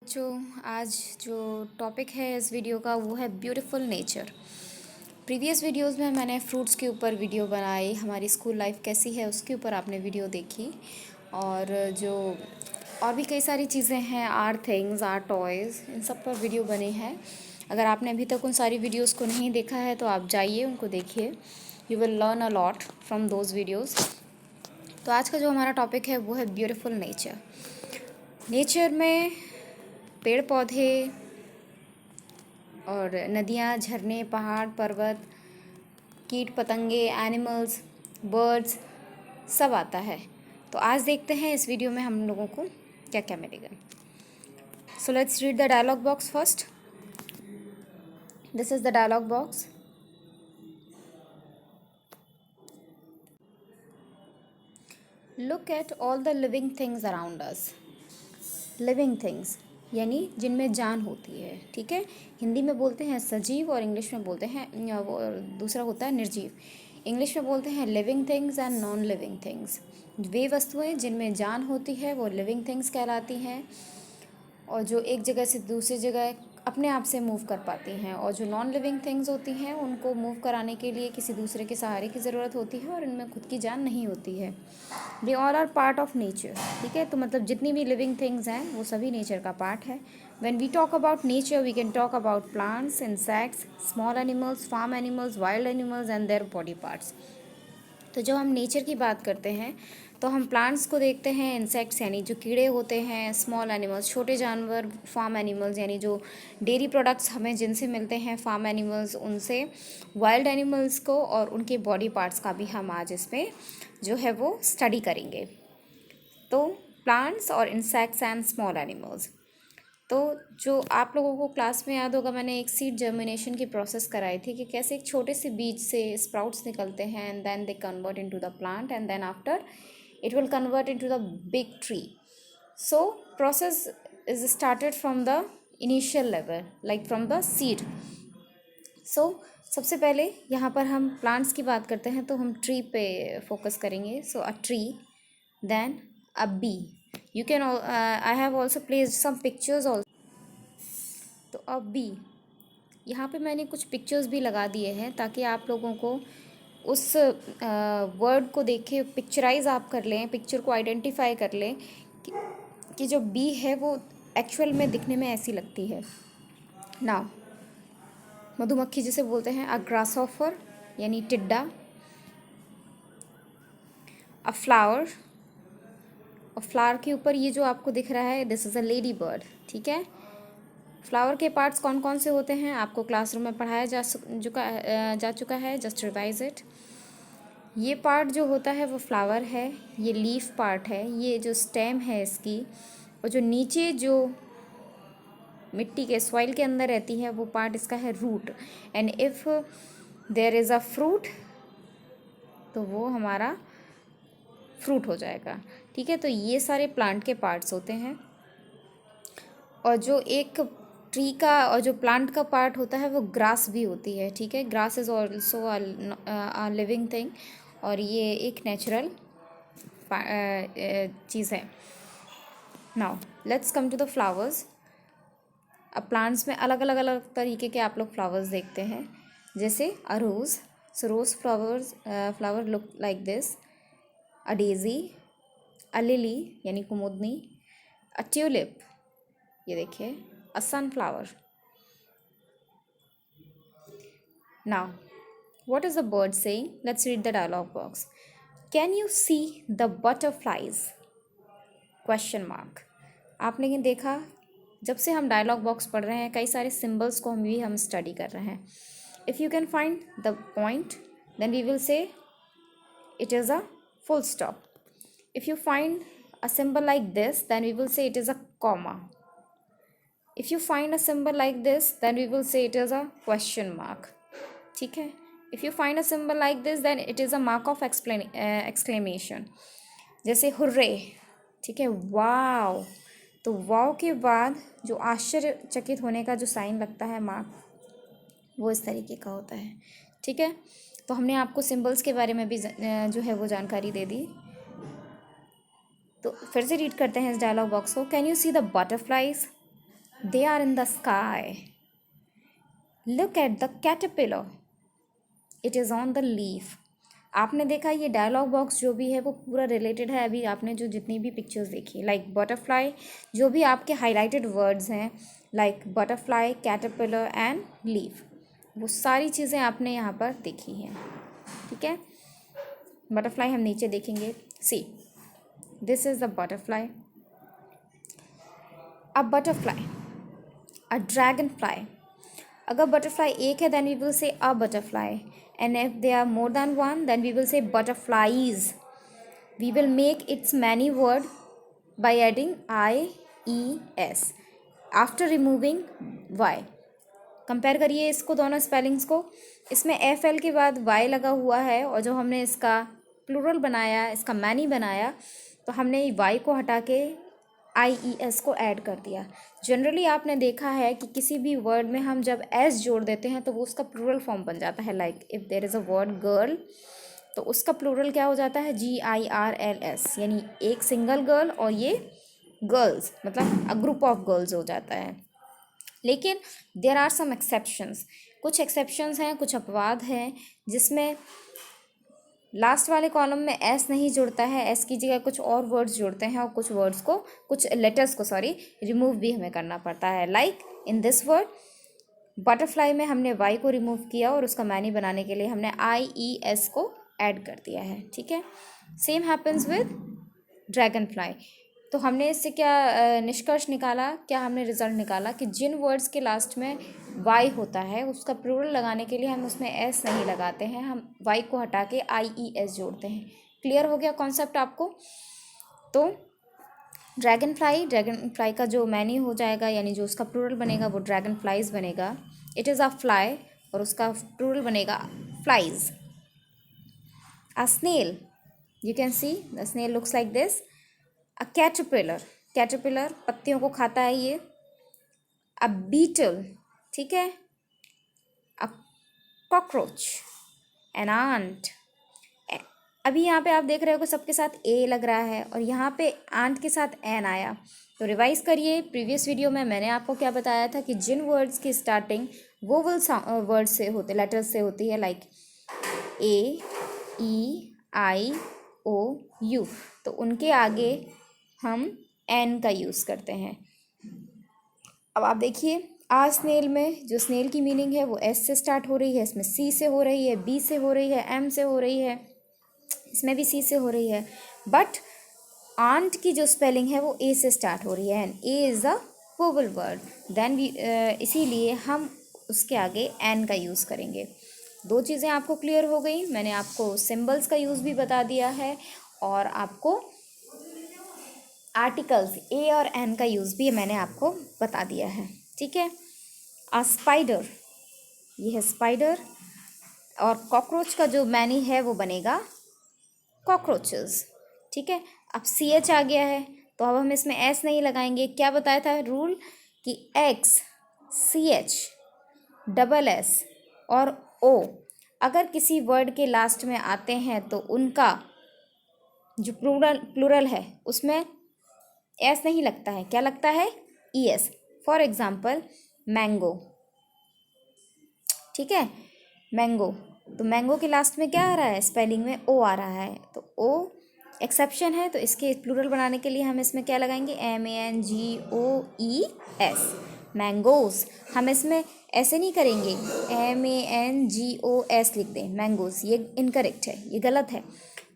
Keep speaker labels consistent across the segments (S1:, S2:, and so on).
S1: जो आज जो टॉपिक है इस वीडियो का वो है ब्यूटीफुल नेचर। प्रीवियस वीडियोस में मैंने फ्रूट्स के ऊपर वीडियो बनाई, हमारी स्कूल लाइफ कैसी है उसके ऊपर आपने वीडियो देखी, और जो और भी कई सारी चीज़ें हैं, आर थिंग्स, आर टॉयज़, इन सब पर वीडियो बने हैं। अगर आपने अभी तक उन सारी वीडियोस को नहीं देखा है तो आप जाइए उनको देखिए, you will learn a lot from those videos. तो आज का जो हमारा टॉपिक है वो है ब्यूटीफुल नेचर। नेचर में पेड़ पौधे और नदियाँ, झरने, पहाड़, पर्वत, कीट पतंगे, एनिमल्स, बर्ड्स, सब आता है। तो आज देखते हैं इस वीडियो में हम लोगों को क्या क्या मिलेगा। So let's read the dialogue box first. This is the dialogue box. Look at all the living things around us. Living things यानी जिनमें जान होती है, ठीक है। हिंदी में बोलते हैं सजीव और इंग्लिश में बोलते हैं वो दूसरा होता है निर्जीव। इंग्लिश में बोलते हैं living things and non living things. वे वस्तुएं जिनमें जान होती है वो लिविंग थिंग्स कहलाती हैं, और जो एक जगह से दूसरी जगह अपने आप से मूव कर पाती हैं। और जो नॉन लिविंग थिंग्स होती हैं उनको मूव कराने के लिए किसी दूसरे के सहारे की ज़रूरत होती है और इनमें खुद की जान नहीं होती है। They all are part of nature, ठीक है। तो मतलब जितनी भी लिविंग थिंग्स हैं वो सभी नेचर का पार्ट है। When we talk about nature we can talk about plants, insects, small animals, farm animals, wild animals and their body parts. तो जब हम नेचर की बात करते हैं तो हम प्लांट्स को देखते हैं, इंसेक्ट्स यानी जो कीड़े होते हैं, स्मॉल एनिमल्स छोटे जानवर, फार्म एनिमल्स यानी जो डेयरी प्रोडक्ट्स हमें जिनसे मिलते हैं, फार्म एनिमल्स उनसे, वाइल्ड एनिमल्स को, और उनके बॉडी पार्ट्स का भी हम आज इसमें जो है वो स्टडी करेंगे। तो प्लांट्स और इंसेक्ट्स एंड स्मॉल एनिमल्स। तो जो आप लोगों को क्लास में याद होगा, मैंने एक सीड जर्मिनेशन की प्रोसेस कराई थी कि कैसे एक छोटे से बीज से स्प्राउट्स निकलते हैं and then they convert into the plant and then after it will convert into the big tree. So process is started from the initial level, like from the seed. So सबसे पहले यहाँ पर हम plants की बात करते हैं तो हम ट्री पे फोकस करेंगे। So a tree, then a bee. You can I have also placed some pictures also. तो अब बी, यहाँ पे मैंने कुछ पिक्चर्स भी लगा दिए हैं ताकि आप लोगों को उस वर्ड को देख के पिक्चराइज आप कर लें, पिक्चर को आइडेंटिफाई कर लें कि जो बी है वो एक्चुअल में दिखने में ऐसी लगती है। नाउ मधुमक्खी जिसे बोलते हैं, अ ग्रास ऑफर यानी टिड्डा, अ फ्लावर, और फ्लावर के ऊपर ये जो आपको दिख रहा है this is a lady bird, ठीक है। फ्लावर के पार्ट्स कौन कौन से होते हैं आपको क्लासरूम में पढ़ाया जा चुका है, जस्ट रिवाइज इट। ये पार्ट जो होता है वो फ्लावर है, ये लीफ पार्ट है, ये जो स्टेम है इसकी, और जो नीचे जो मिट्टी के सॉइल के अंदर रहती है वो पार्ट इसका है root. And if there is a fruit तो वो हमारा फ्रूट हो जाएगा, ठीक है। तो ये सारे प्लांट के पार्ट्स होते हैं। और जो एक ट्री का और जो प्लांट का पार्ट होता है वो ग्रास भी होती है, ठीक है। Grass is also a living thing, और ये एक नेचुरल चीज़ है। Now let's come to the flowers. अब प्लांट्स में अलग अलग अलग तरीके के आप लोग फ्लावर्स देखते हैं, जैसे a rose. So rose flower look like this, a daisy, a lily यानी कुमुदनी, अ ट्यूलिप, ये देखिए, a sunflower. Now what is the bird saying? Let's read the dialogue box. Can you see the butterflies? Question mark. आपने ये देखा, जब से हम डायलॉग बॉक्स पढ़ रहे हैं कई सारे सिम्बल्स को हम स्टडी कर रहे हैं। If you can find the point then we will say it is a full stop. If you find a symbol like this then we will say it is a comma. If you find a symbol like this then we will say it is a question mark, ठीक है। If you find a symbol like this then it is a mark of exclamation, जैसे hurray, ठीक है, वाव। तो वाव के बाद जो आश्चर्यचकित होने का जो साइन लगता है, मार्क, वो इस तरीके का होता है, ठीक है। तो हमने आपको सिंबल्स के बारे में भी जो है वो जानकारी दे दी। तो फिर से रीड करते हैं इस डायलॉग बॉक्स को। Can you see the butterflies? They are in the sky, look at the caterpillar, it is on the leaf. आपने देखा ये डायलॉग बॉक्स जो भी है वो पूरा रिलेटेड है अभी आपने जो जितनी भी पिक्चर्स देखी, लाइक बटरफ्लाई, जो भी आपके हाईलाइटेड वर्ड्स हैं like butterfly, caterpillar and leaf, वो सारी चीज़ें आपने यहाँ पर देखी हैं। ठीक है, बटरफ्लाई हम नीचे देखेंगे। See, this is the butterfly, a butterfly, a dragonfly. अगर बटरफ्लाई एक है then we will say a butterfly, and if they are more than one then we will say butterflies. We will make its many word by adding IES after removing Y। Compare करिए इसको, दोनों spellings को। इसमें FL के बाद Y लगा हुआ है, और जो हमने इसका प्लूरल बनाया, इसका मैनी बनाया, तो हमने Y को हटा के IES को ऐड कर दिया। जनरली आपने देखा है कि किसी भी वर्ड में हम जब S जोड़ देते हैं तो वो उसका प्लूरल फॉर्म बन जाता है। Like if there is a word girl, तो उसका प्लूरल क्या हो जाता है? GIRLS, यानी एक सिंगल गर्ल और ये गर्ल्स, मतलब अ ग्रुप ऑफ गर्ल्स हो जाता है। लेकिन देयर आर सम एक्सेप्शंस, कुछ एक्सेप्शंस हैं, कुछ अपवाद हैं जिसमें लास्ट वाले कॉलम में एस नहीं जुड़ता है, एस की जगह कुछ और वर्ड्स जुड़ते हैं, और कुछ वर्ड्स को, कुछ लेटर्स को रिमूव भी हमें करना पड़ता है। Like in this word butterfly में हमने वाई को रिमूव किया और उसका मैनी बनाने के लिए हमने IES को ऐड कर दिया है। ठीक है, same happens with dragon fly. तो हमने इससे क्या निष्कर्ष निकाला, क्या हमने रिजल्ट निकाला कि जिन वर्ड्स के लास्ट में वाई होता है उसका प्लूरल लगाने के लिए हम उसमें एस नहीं लगाते हैं, हम वाई को हटा के IES जोड़ते हैं। क्लियर हो गया कॉन्सेप्ट आपको? तो ड्रैगन फ्लाई का जो मैनी हो जाएगा, यानी जो उसका प्लूरल बनेगा वो ड्रैगन फ्लाइज बनेगा। इट इज़ अ फ्लाई, और उसका प्लूरल बनेगा flies. A snail, you can see the snail looks like this. A caterpillar पत्तियों को खाता है ये। अ बीटल, ठीक है। A cockroach, an ant. अभी यहाँ पे आप देख रहे हो कि सबके साथ ए लग रहा है, और यहाँ पे आंट के साथ एन आया। तो रिवाइज करिए, प्रीवियस वीडियो में मैंने आपको क्या बताया था कि जिन वर्ड्स की स्टार्टिंग वोवल वर्ड से होते, लेटर्स से होती है, लाइक AEIOU, तो उनके आगे हम एन का यूज़ करते हैं। अब आप देखिए, आ स्नेल में जो स्नेल की मीनिंग है वो एस से स्टार्ट हो रही है, इसमें सी से हो रही है, बी से हो रही है, एम से हो रही है, इसमें भी सी से हो रही है। बट आंट की जो स्पेलिंग है वो ए से स्टार्ट हो रही है, and A is a vowel word, then we इसीलिए हम उसके आगे एन का यूज़ करेंगे। दो चीज़ें आपको क्लियर हो गई। मैंने आपको सिंबल्स का यूज़ भी बता दिया है, और आपको आर्टिकल्स ए और एन का यूज़ भी मैंने आपको बता दिया है। ठीक है, अ स्पाइडर, ये है स्पाइडर, और कॉकरोच का जो मैनी है वो बनेगा कॉकरोचेस। ठीक है, अब CH आ गया है, तो अब हम इसमें एस नहीं लगाएंगे। क्या बताया था रूल कि X, CH, SS और O अगर किसी वर्ड के लास्ट में आते हैं तो उनका जो प्लूरल है उसमें एस नहीं लगता है, क्या लगता है? ES। फॉर एग्जाम्पल मैंगो, ठीक है, मैंगो, तो मैंगो के लास्ट में क्या आ रहा है? स्पेलिंग में O आ रहा है, तो O एक्सेप्शन है, तो इसके प्लूरल बनाने के लिए हम इसमें क्या लगाएंगे? MANGOES, mangoes. हम इसमें ऐसे नहीं करेंगे MANGOS लिख दें, मैंगोज, ये इनकरेक्ट है, ये गलत है।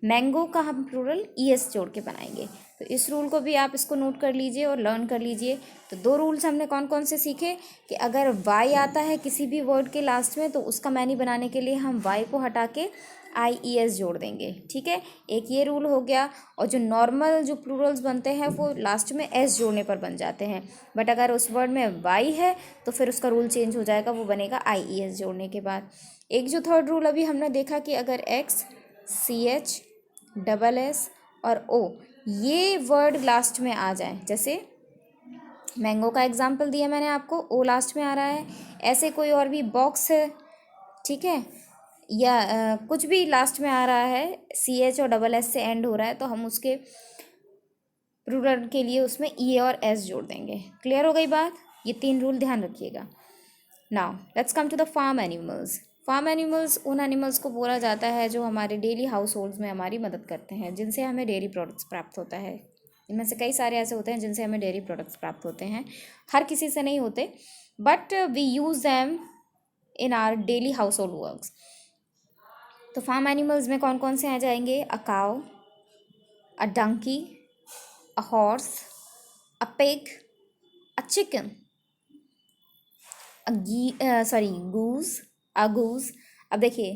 S1: मैंगो का हम प्लूरल ES जोड़ के बनाएंगे। तो इस रूल को भी आप इसको नोट कर लीजिए और लर्न कर लीजिए। तो दो रूल्स हमने कौन कौन से सीखे कि अगर वाई आता है किसी भी वर्ड के लास्ट में तो उसका मैनी बनाने के लिए हम वाई को हटा के IES जोड़ देंगे। ठीक है, एक ये रूल हो गया। और जो नॉर्मल जो प्लूरल्स बनते हैं वो लास्ट में S जोड़ने पर बन जाते हैं, बट अगर उस वर्ड में वाई है तो फिर उसका रूल चेंज हो जाएगा, वो बनेगा IES जोड़ने के बाद। एक जो थर्ड रूल अभी हमने देखा कि अगर X, CH, SS और O ये वर्ड लास्ट में आ जाए, जैसे मैंगो का एग्जाम्पल दिया मैंने आपको, O लास्ट में आ रहा है, ऐसे कोई और भी बॉक्स है, ठीक है, या कुछ भी लास्ट में आ रहा है, CH और SS से एंड हो रहा है, तो हम उसके प्लूरल के लिए उसमें E और S जोड़ देंगे। क्लियर हो गई बात? ये 3 रूल ध्यान रखिएगा। Now let's come to the farm animals. Farm animals उन एनिमल्स को बोला जाता है जो हमारे डेली हाउस होल्ड्स में हमारी मदद करते हैं, जिनसे हमें डेयरी प्रोडक्ट्स प्राप्त होता है। इनमें से कई सारे ऐसे होते हैं जिनसे हमें डेयरी प्रोडक्ट्स प्राप्त होते हैं, हर किसी से नहीं होते, but we use them in our daily household works. तो फार्म एनिमल्स में कौन कौन से आ जाएंगे? A cow, a donkey, a horse, a pig, a chicken, goose, a goose. अब देखिए,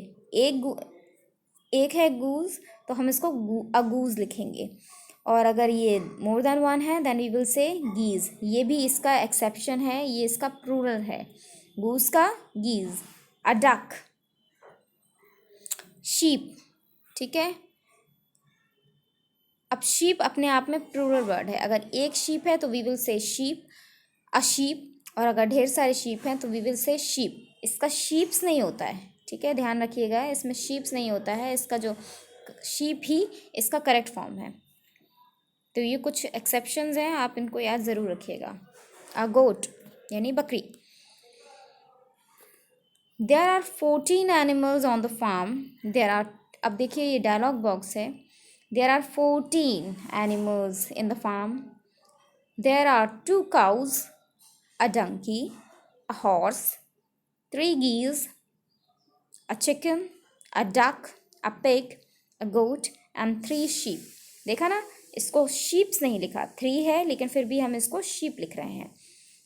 S1: एक है गूज, तो हम इसको अगूज लिखेंगे, और अगर ये मोर देन वन है देन वी विल से गीज। ये भी इसका एक्सेप्शन है, ये इसका प्लूरल है, गूज का गीज। अ डक, शीप, ठीक है। अब शीप अपने आप में प्लूरल वर्ड है, अगर एक शीप है तो we will say sheep, a sheep, और अगर ढेर सारे शीप हैं तो वी विल से शीप। इसका शीप्स नहीं होता है, ठीक है, ध्यान रखिएगा, इसमें शीप्स नहीं होता है, इसका जो शीप ही इसका करेक्ट फॉर्म है। तो ये कुछ एक्सेप्शंस हैं, आप इनको याद ज़रूर रखिएगा। अ गोट यानी बकरी। There are 14 animals on the farm. There are, अब देखिए ये डायलॉग बॉक्स है। There are 14 animals in the farm. There are 2 cows, a donkey, a horse, 3 geese, a chicken, a duck, a pig, a goat and 3 sheep। देखा ना, इसको sheeps नहीं लिखा, 3 है लेकिन फिर भी हम इसको sheep लिख रहे हैं।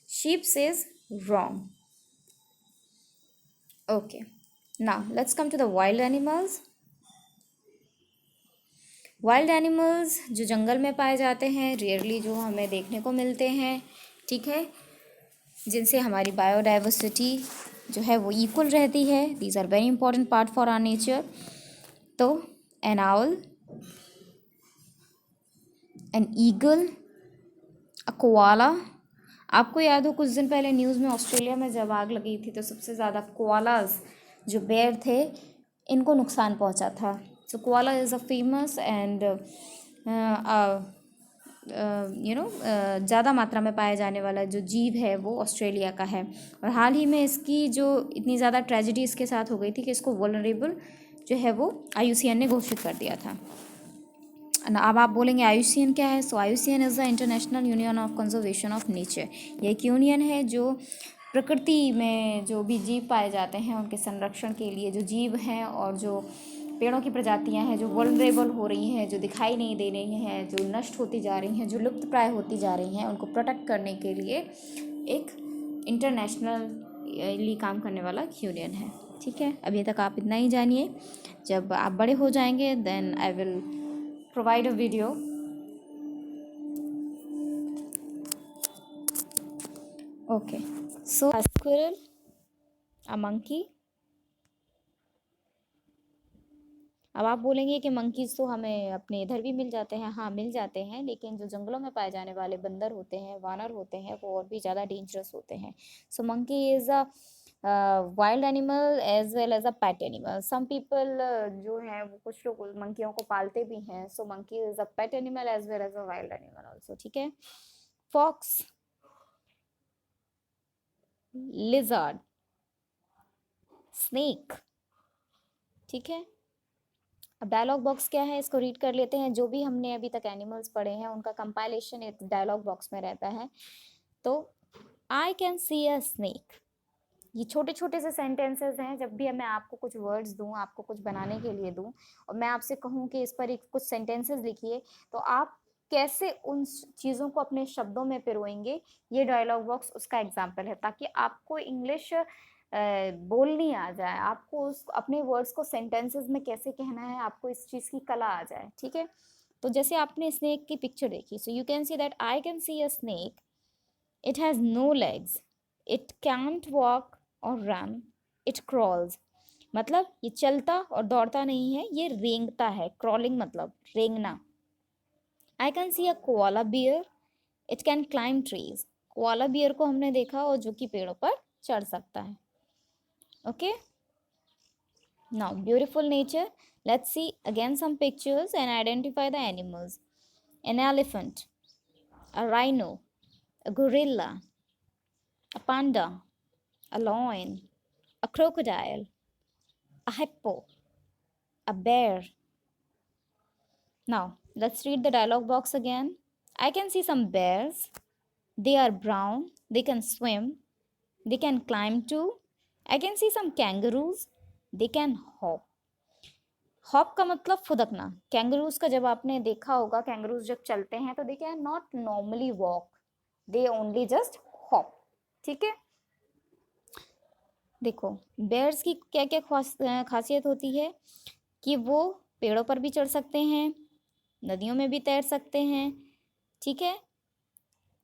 S1: sheeps is wrong। okay, now let's come to the wild animals। Wild animals जो जंगल में पाए जाते हैं, रेयरली जो हमें देखने को मिलते हैं, ठीक है, जिनसे हमारी बायोडाइवर्सिटी जो है वो इक्वल रहती है। These are very important part for our nature. तो an owl, an eagle, a koala. आपको याद हो कुछ दिन पहले न्यूज़ में ऑस्ट्रेलिया में जब आग लगी थी तो सबसे ज़्यादा कोआलाज जो बेयर थे इनको नुकसान पहुंचा था। So koala is a famous and ज़्यादा मात्रा में पाया जाने वाला जो जीव है वो ऑस्ट्रेलिया का है। और हाल ही में इसकी जो इतनी ज़्यादा ट्रेजिडी इसके साथ हो गई थी कि इसको वल्नरेबल जो है वो IUCN ने घोषित कर दिया था। अब आप बोलेंगे IUCN क्या है? सो IUCN is the international union of conservation of nature. ये एक यूनियन है जो प्रकृति में जो भी जीव पाए जाते हैं उनके संरक्षण के लिए, जो जीव हैं और जो पेड़ों की प्रजातियां हैं जो वल्नरेबल हो रही हैं, जो दिखाई नहीं दे रही हैं, जो नष्ट होती जा रही हैं, जो लुप्त प्राय होती जा रही हैं, उनको प्रोटेक्ट करने के लिए एक इंटरनेशनली काम करने वाला यूनियन है। ठीक है, अभी तक आप इतना ही जानिए। जब आप बड़े हो जाएंगे then I will provide a video. Okay, so a squirrel, a monkey। अब आप बोलेंगे कि मंकीज तो हमें अपने इधर भी मिल जाते हैं। हाँ, मिल जाते हैं, लेकिन जो जंगलों में पाए जाने वाले बंदर होते हैं, वानर होते हैं, वो और भी ज़्यादा डेंजरस होते हैं। So monkey is a wild animal as well as a pet animal. Some people जो हैं वो कुछ लोग मंकियों को पालते भी हैं। So monkey is a pet animal as well as a wild animal also. ठीक है, फॉक्स, लिजर्ड, स्नेक। ठीक है, अब डायलॉग बॉक्स क्या है इसको रीड कर लेते हैं। जो भी हमने अभी तक एनिमल्स पढ़े हैं उनका कंपाइलेशन एक डायलॉग बॉक्स में रहता है। तो I can see a snake, ये छोटे छोटे से सेंटेंसेस हैं। जब भी मैं आपको कुछ वर्ड्स दूं, आपको कुछ बनाने के लिए दूं और मैं आपसे कहूं कि इस पर एक कुछ सेंटेंसेस लिखिए, तो आप कैसे उन चीज़ों को अपने शब्दों में पिरोएंगे, ये डायलॉग बॉक्स उसका एग्जाम्पल है, ताकि आपको इंग्लिश बोलनी आ जाए, आपको उस अपने वर्ड्स को सेंटेंसेस में कैसे कहना है, आपको इस चीज़ की कला आ जाए। ठीक है, तो जैसे आपने स्नेक की पिक्चर देखी, so you can see that I can see a snake, it has no legs, it can't walk और रन, इट क्रॉल्स। मतलब ये चलता और दौड़ता नहीं है, ये रेंगता है। क्रॉलिंग मतलब रेंगना। I can see a koala bear, it can climb trees. Koala bear को हमने देखा और जो कि पेड़ों पर चढ़ सकता है। Okay, now beautiful nature, let's see again some pictures and identify the animals. An elephant, a rhino, a gorilla, panda, a lion, a crocodile, a hippo, a bear. Now let's read the dialogue box again. I can see some bears. They are brown. They can swim. They can climb too. I can see some kangaroos. They can hop. Hop का मतलब फुदकना। Kangaroos का जब आपने देखा होगा, kangaroos जब चलते हैं तो they can not normally walk, they only just hop. ठीक है, देखो बेयर्स की क्या क्या खासियत होती है कि वो पेड़ों पर भी चढ़ सकते हैं, नदियों में भी तैर सकते हैं, ठीक है,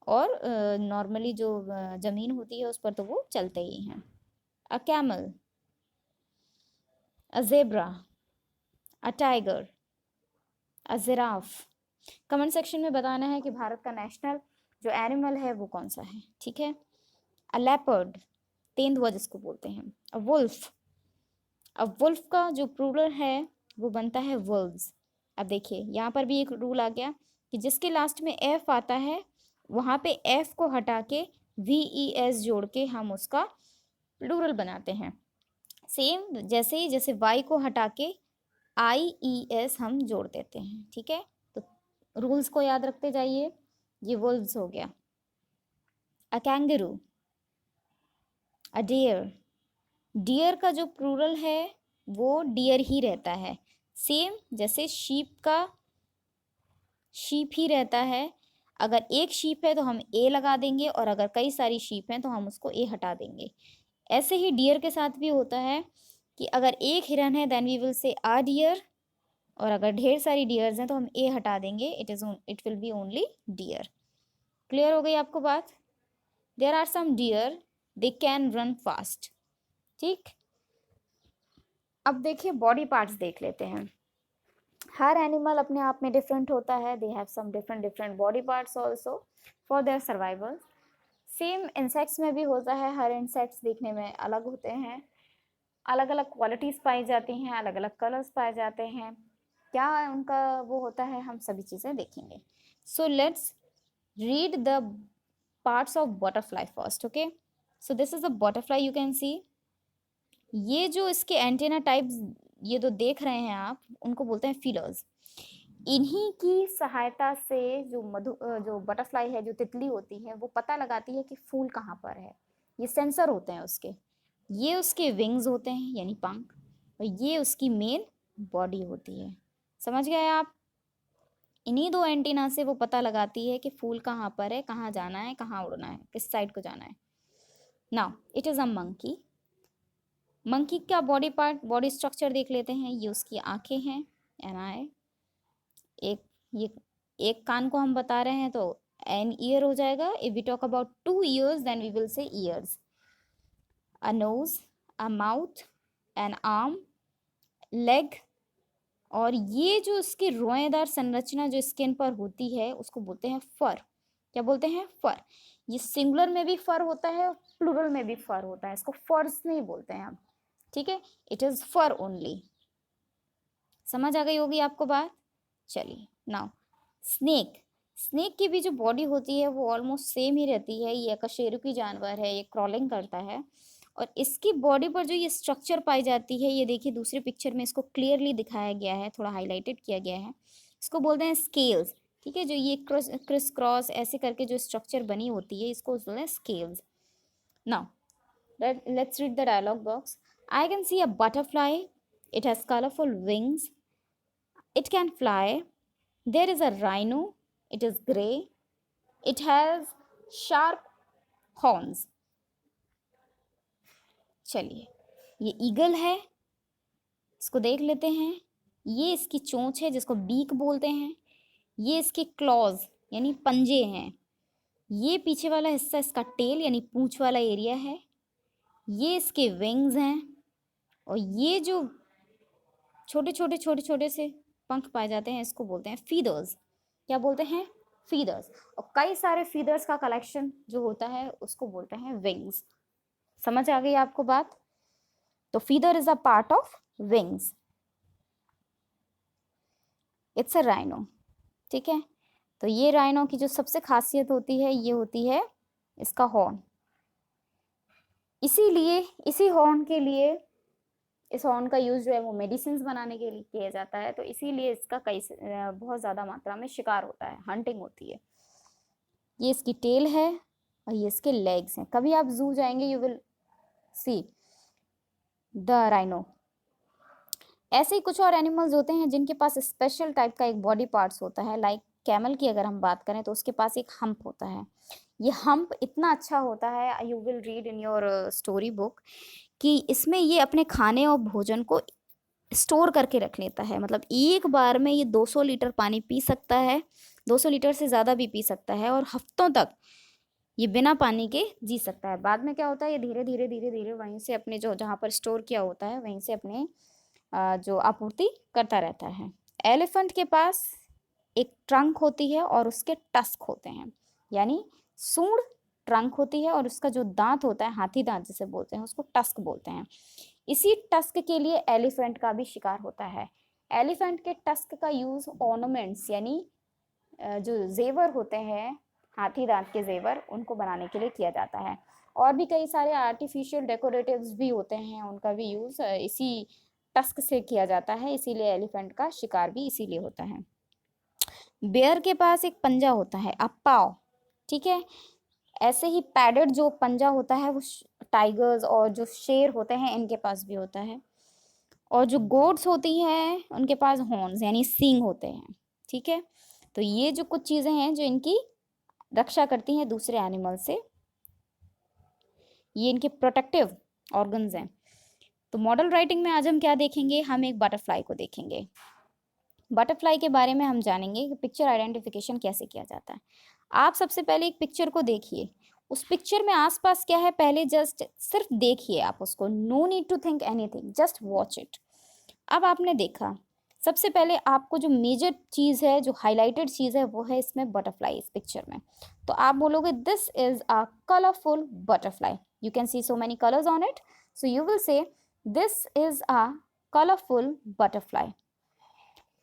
S1: और नॉर्मली जो ज़मीन होती है उस पर तो वो चलते ही हैं। A camel, a zebra, a tiger, a giraffe. Comment section में बताना है कि भारत का नेशनल जो एनिमल है वो कौन सा है, ठीक है। अ लेपर्ड, तेंदुआ जिसको बोलते हैं। अ वुल्फ, अब वुल्फ का जो प्लूरल है वो बनता है वुल्व्स। अब देखिए यहाँ पर भी एक रूल आ गया कि जिसके लास्ट में एफ आता है वहाँ पे एफ को हटा के वी ई एस जोड़ के हम उसका प्लूरल बनाते हैं। सेम जैसे ही जैसे वाई को हटा के आई ई एस हम जोड़ देते हैं, ठीक है। तो रूल्स को याद रखते जाइए। ये वुल्व्स हो गया। अ कैंगरू, अ डियर, डियर का जो प्लूरल है वो डियर ही रहता है, सेम जैसे शीप का शीप ही रहता है। अगर एक शीप है तो हम ए लगा देंगे और अगर कई सारी शीप हैं तो हम उसको ए हटा देंगे। ऐसे ही डियर के साथ भी होता है कि अगर एक हिरन है देन वी विल से आ डियर, और अगर ढेर सारी डियर्स हैं तो हम ए हटा देंगे, it will be only deer. Clear हो गई आपको बात? There are some deer, they can run fast. ठीक, अब देखिए बॉडी पार्ट्स देख लेते हैं। हर एनिमल अपने आप में डिफरेंट होता है, they have some different different body parts also for their survival. Same insects में भी होता है, हर इंसेक्ट्स देखने में अलग होते हैं, अलग अलग क्वालिटीज़ पाई जाती हैं, अलग अलग कलर्स पाए जाते हैं, क्या उनका वो होता है, हम सभी चीज़ें देखेंगे। सो let's read the parts of butterfly first. Okay, so this is a butterfly, you can सी। ये जो इसके एंटेना टाइप्स ये तो देख रहे हैं आप, उनको बोलते हैं फीलर्स। इन्हीं की सहायता से जो बटरफ्लाई है, जो तितली होती है, वो पता लगाती है कि फूल कहाँ पर है। ये सेंसर होते हैं उसके, ये उसके विंग्स होते हैं यानी पंख, और ये उसकी मेन बॉडी होती है। समझ गए आप? इन्हीं दो एंटीना से वो पता लगाती है कि फूल कहाँ पर है, कहाँ जाना है, कहाँ उड़ना है, किस साइड को जाना है। Now it is a monkey. Monkey का बॉडी पार्ट, बॉडी स्ट्रक्चर देख लेते हैं। ये उसकी आंखें हैं, एन आई। एक ये एक कान को हम बता रहे हैं तो एन ईयर हो जाएगा। If we talk about two ears then we will say ears. A nose, a mouth, an arm, leg, और ये जो इसकी रोएदार संरचना जो स्किन पर होती है उसको बोलते हैं फर। क्या बोलते हैं? फर। ये सिंगुलर में भी फर होता है और प्लूरल में भी फर होता है, इसको फर्स नहीं बोलते हैं हम, ठीक है। It is for only. समझ आ गई होगी आपको बात? चलिए नाउ स्नेक। स्नेक की भी जो बॉडी होती है वो ऑलमोस्ट सेम ही रहती है। ये अकशेरुकी जानवर है, ये क्रॉलिंग करता है, और इसकी बॉडी पर जो ये स्ट्रक्चर पाई जाती है, ये देखिए दूसरे पिक्चर में इसको क्लियरली दिखाया गया है, थोड़ा हाईलाइटेड किया गया है। इसको बोलते हैं स्केल्स, ठीक है। जो ये क्रिस क्रॉस ऐसे करके जो स्ट्रक्चर बनी होती है इसको बोलते हैं scales. Now let's read the dialogue box. I can see a butterfly. It has colorful wings. It can fly. There is a rhino. It is gray. It has sharp horns. चलिए, ये eagle है, इसको देख लेते हैं। ये इसकी चोंच है जिसको बीक बोलते हैं। ये इसके क्लॉज यानी पंजे हैं। ये पीछे वाला हिस्सा इसका टेल यानी पूंछ वाला एरिया है। ये इसके विंग्स हैं, और ये जो छोटे छोटे से पंख पाए जाते हैं इसको बोलते हैं फीदर्स। क्या बोलते हैं? फीदर्स। और कई सारे फीदर्स का कलेक्शन जो होता है उसको बोलते हैं विंग्स। समझ आ गई आपको बात? तो feather is a part of wings. It's a rhino, ठीक है। तो ये राइनो की जो सबसे खासियत होती है ये होती है इसका हॉर्न। इसीलिए इसी हॉर्न के लिए, इस हॉर्न का यूज़ जो है वो मेडिसिन बनाने के लिए किया जाता है, तो इसीलिए इसका बहुत ज़्यादा मात्रा में शिकार होता है, हंटिंग होती है। ये इसकी टेल है और ये इसके लेग्स हैं। कभी आप जू जाएंगे, you will see the rhino. ऐसे ही कुछ और एनिमल्स होते हैं जिनके पास स्पेशल टाइप का एक बॉडी पार्ट्स होता है। लाइक कैमल की अगर हम बात करें तो उसके पास एक हम्प होता है। ये हम्प इतना अच्छा होता है, you will read in your story book, कि इसमें ये अपने खाने और भोजन को स्टोर करके रख लेता है। मतलब एक बार में ये 200 लीटर पानी पी सकता है, 200 लीटर से ज़्यादा भी पी सकता है, और हफ्तों तक ये बिना पानी के जी सकता है। बाद में क्या होता है, ये धीरे धीरे धीरे धीरे वहीं से अपने जो जहाँ पर स्टोर किया होता है वहीं से अपने जो आपूर्ति करता रहता है। एलिफेंट के पास एक ट्रंक होती है और उसके टस्क होते हैं, यानी सूंड ट्रंक होती है और उसका जो दांत होता है, हाथी दांत जिसे बोलते हैं, उसको टस्क बोलते हैं। इसी टस्क के लिए एलिफेंट का भी शिकार होता है। एलिफेंट के टस्क का यूज ऑर्नामेंट्स, यानी जो जेवर होते हैं, हाथी दांत के जेवर, उनको बनाने के लिए किया जाता है। और भी कई सारे आर्टिफिशियल डेकोरेटिव्स भी होते हैं, उनका भी यूज इसी टस्क से किया जाता है, इसीलिए एलिफेंट का शिकार भी इसीलिए होता है। बेयर के पास एक पंजा होता है, अ पाव, ठीक है। ऐसे ही पैडेड जो पंजा होता है वो टाइगर्स और जो शेर होते हैं इनके पास भी होता है। और जो गोट्स होती हैं उनके पास हॉर्न्स यानी सींग होते हैं, ठीक है। तो ये जो कुछ चीज़ें हैं जो इनकी रक्षा करती हैं दूसरे एनिमल से, ये इनके प्रोटेक्टिव ऑर्गन्स हैं। तो मॉडल राइटिंग में आज हम क्या देखेंगे, हम एक बटरफ्लाई को देखेंगे। बटरफ्लाई के बारे में हम जानेंगे कि पिक्चर आइडेंटिफिकेशन कैसे किया जाता है। आप सबसे पहले एक पिक्चर को देखिए, उस पिक्चर में आसपास क्या है पहले जस्ट सिर्फ देखिए आप उसको, no need to think anything, just watch it. अब आपने देखा, सबसे पहले आपको जो मेजर चीज़ है, जो हाईलाइटेड चीज़ है, वो है इसमें बटरफ्लाई इस पिक्चर में। तो आप बोलोगे this is a colourful butterfly, you can C so many colours on it, so you will say this is a colourful butterfly.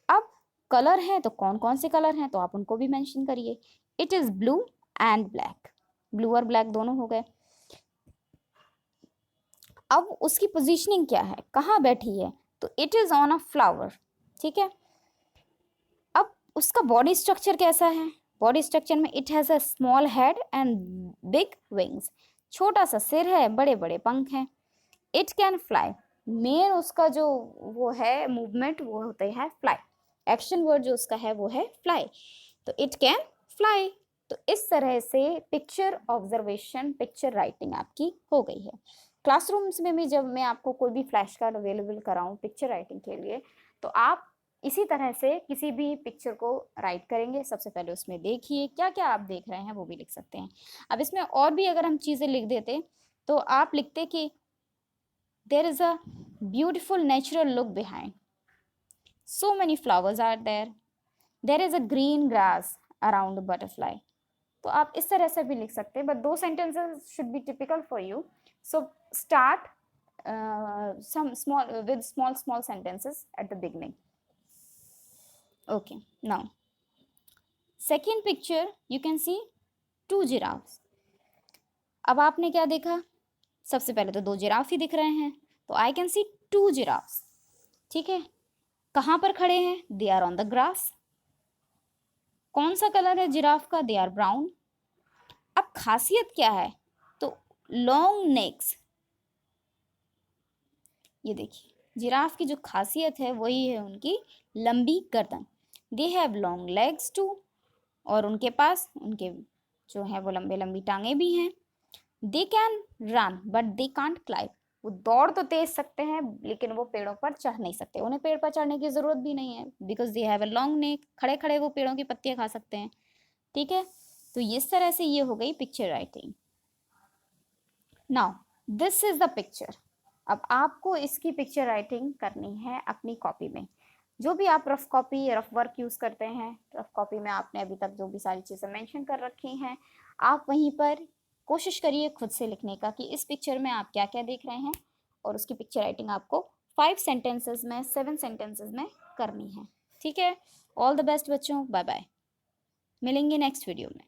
S1: अब कलर है तो कौन कौन से कलर हैं तो आप उनको भी मेंशन करिए। It is blue and black, blue और ब्लैक दोनों हो गए। अब उसकी पोजीशनिंग क्या है, कहाँ बैठी है, तो it is on a flower, ठीक है। अब उसका बॉडी स्ट्रक्चर कैसा है, बॉडी स्ट्रक्चर में it has a small head and big wings, छोटा सा सिर है, बड़े बड़े पंख हैं। इट कैन फ्लाई, मेन उसका जो वो है मूवमेंट वो होता है फ्लाई, एक्शन वर्ड जो उसका है वो है फ्लाई, तो इट कैन फ्लाई। तो इस तरह से पिक्चर ऑब्जर्वेशन, पिक्चर राइटिंग आपकी हो गई है। क्लासरूम्स में भी जब मैं आपको कोई भी फ्लैश कार्ड अवेलेबल कराऊं पिक्चर राइटिंग के लिए, तो आप इसी तरह से किसी भी पिक्चर को राइट करेंगे। सबसे पहले उसमें देखिए क्या क्या आप देख रहे हैं वो भी लिख सकते हैं। अब इसमें और भी अगर हम चीज़ें लिख देते तो आप लिखते कि there is a beautiful natural look behind, so many flowers are there is a green grass around the butterfly। तो आप इस तरह से भी लिख सकते हैं, बट दो sentences should be typical for you, so start some small sentences at the beginning। Okay, now second picture you can see two giraffes। अब आपने क्या देखा, सबसे पहले तो दो जिराफ ही दिख रहे हैं, तो I can see two giraffes, ठीक है। कहाँ पर खड़े हैं, they are on the grass. कौन सा कलर है जिराफ का, दे आर ब्राउन। अब खासियत क्या है, तो लॉन्ग नेक्स, ये देखिए जिराफ की जो खासियत है वही है उनकी लंबी गर्दन। They have long legs too, और उनके पास उनके जो है वो लंबे लंबी टांगे भी हैं। दे can run but they can't climb, वो दौड़ तो तेज सकते हैं लेकिन वो पेड़ों पर चढ़ नहीं सकते, उन्हें पेड़ पर चढ़ने की जरूरत भी नहीं है, because they have a long neck, खड़े खड़े वो पेड़ों की पत्तियां खा सकते हैं, ठीक है। तो इस तरह से ये हो गई picture writing. Now this is the picture. अब आपको इसकी पिक्चर राइटिंग करनी है अपनी कॉपी में। जो भी आप rough copy, rough work use करते हैं, रफ कॉपी में आपने अभी तक जो भी सारी चीजें मेंशन कर रखी हैं, आप वहीं पर कोशिश करिए खुद से लिखने का कि इस पिक्चर में आप क्या क्या देख रहे हैं, और उसकी पिक्चर राइटिंग आपको 5 सेंटेंसेस में, 7 सेंटेंसेस में करनी है, ठीक है। ऑल द बेस्ट बच्चों, बाय बाय, मिलेंगे नेक्स्ट वीडियो में।